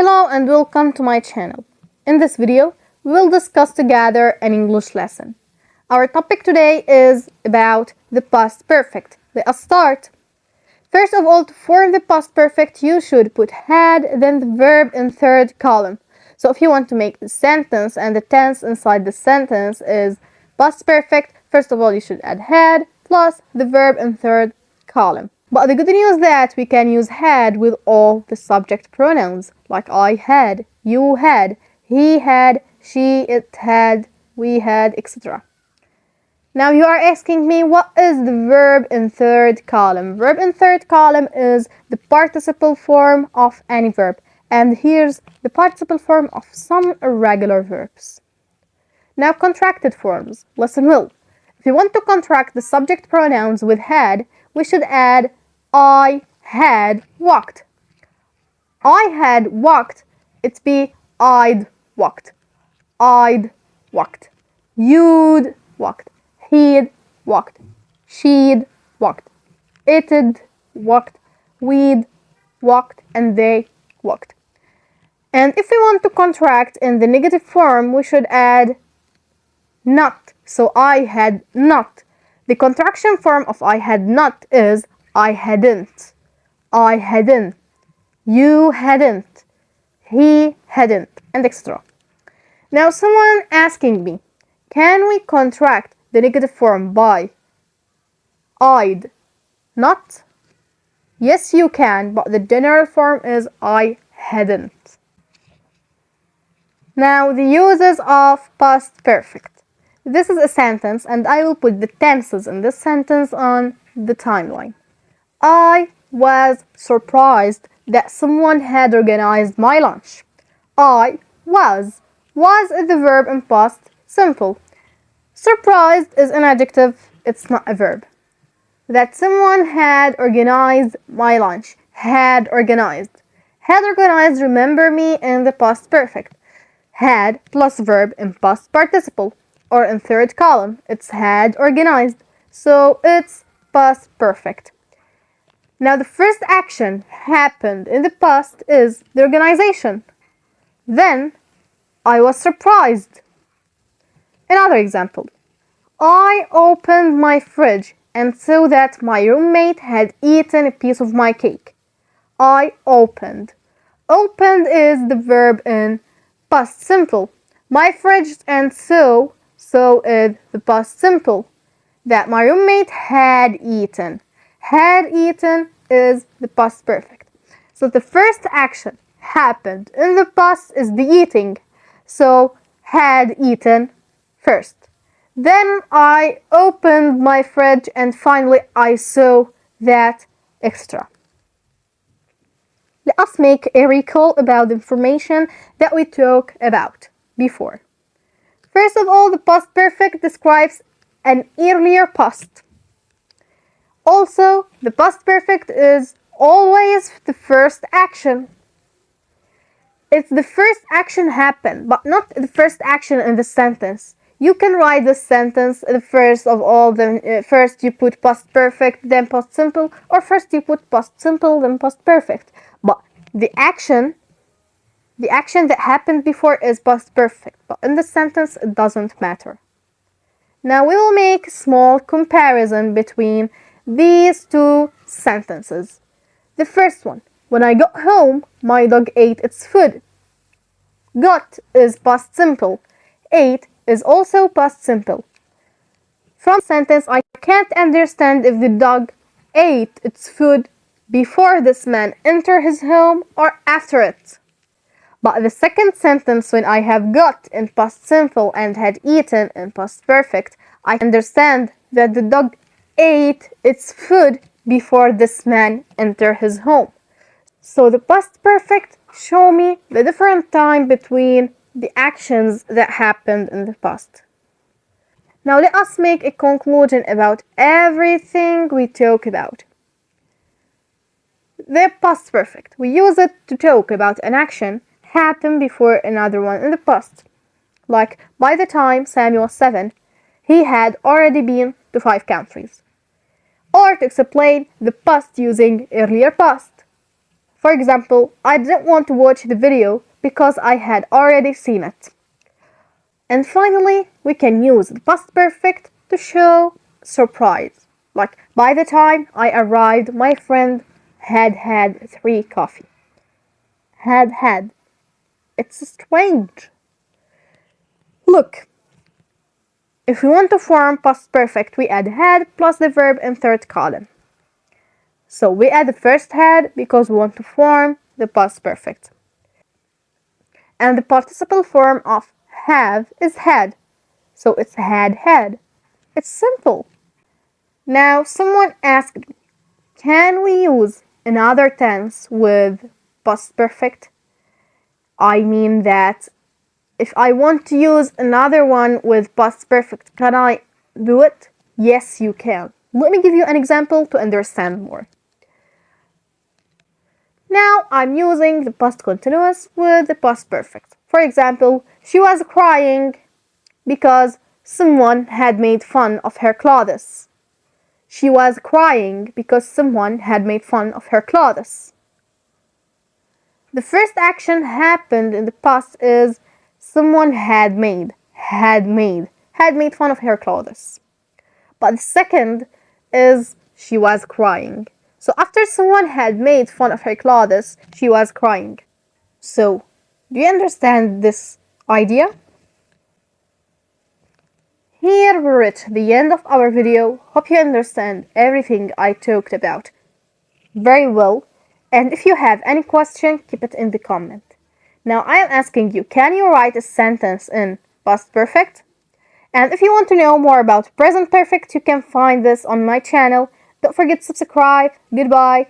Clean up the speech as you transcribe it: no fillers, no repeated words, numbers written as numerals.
Hello and welcome to my channel. In this video, we will discuss together an English lesson. Our topic today is about the past perfect. Let us start. First of all, to form the past perfect, you should put had, then the verb in third column. So if you want to make the sentence and the tense inside the sentence is past perfect, first of all, you should add had plus the verb in third column. But the good news is that we can use had with all the subject pronouns, like I had, you had, he had, she, it had, we had, etc. Now you are asking me, what is the verb in third column? Verb in third column is the participle form of any verb. And here's the participle form of some irregular verbs. Now contracted forms. Listen well. If you want to contract the subject pronouns with had, we should add I had walked. I had walked. It'd be I'd walked. I'd walked. You'd walked. He'd walked. She'd walked. It'd walked. We'd walked. And they walked. And if we want to contract in the negative form, we should add not. So I had not. The contraction form of I had not is I hadn't. I hadn't. You hadn't. He hadn't. And etc. Now someone asking me, can we contract the negative form by I'd not? Yes, you can, but the general form is I hadn't. Now the uses of past perfect. This is a sentence and I will put the tenses in this sentence on the timeline. I was surprised that someone had organized my lunch. I was. Was is the verb in past simple. Surprised is an adjective, it's not a verb. That someone had organized my lunch. Had organized. Had organized, remember me, in the past perfect. Had plus verb in past participle, or in third column. It's had organized. So it's past perfect. Now the first action happened in the past is the organization. Then I was surprised. Another example. I opened my fridge and saw that my roommate had eaten a piece of my cake. I opened. Opened is the verb in past simple. My fridge and so is the past simple. That my roommate had eaten. Had eaten is the past perfect. So the first action happened in the past is the eating. So had eaten first. Then I opened my fridge and finally I saw that extra. Let us make a recall about the information that we talked about before. First of all, the past perfect describes an earlier past. Also, the past perfect is always the first action. It's the first action happened, but not the first action in the sentence. You can write the sentence the first of all, then first you put past perfect, then past simple, or first you put past simple, then past perfect. But the action that happened before is past perfect, but in the sentence it doesn't matter. Now we will make a small comparison between these two sentences. The first one, when I got home, my dog ate its food. Got is past simple. Ate is also past simple. From the sentence, I can't understand if the dog ate its food before this man entered his home or after it. But the second sentence, when I have got in past simple and had eaten in past perfect, I understand that the dog ate its food before this man entered his home. So the past perfect show me the different time between the actions that happened in the past. Now let us make a conclusion about everything we talk about. The past perfect. We use it to talk about an action happened before another one in the past. Like, by the time Samuel was 7, he had already been to 5 countries. Or to explain the past using earlier past. For For example, I didn't want to watch the video because I had already seen it. And finally, we can use the past perfect to show surprise. Like, by the time I arrived, my friend had had 3 coffee. Had. It's strange. Look, if we want to form past perfect, we add had plus the verb in third column. So we add the first had because we want to form the past perfect. And the participle form of have is had. So it's had. It's simple. Now someone asked me, can we use another tense with past perfect? I mean that if I want to use another one with past perfect, can I do it? Yes, you can. Let me give you an example to understand more. Now I'm using the past continuous with the past perfect. For example, she was crying because someone had made fun of her clothes. She was crying because someone had made fun of her clothes. The first action happened in the past is someone had made fun of her clothes. But the second is she was crying. So after someone had made fun of her clothes, she was crying. So, do you understand this idea? Here we reach the end of our video. Hope you understand everything I talked about very well. And if you have any question, keep it in the comment. Now I am asking you, can you write a sentence in past perfect? And if you want to know more about present perfect, you can find this on my channel. Don't forget to subscribe. Goodbye.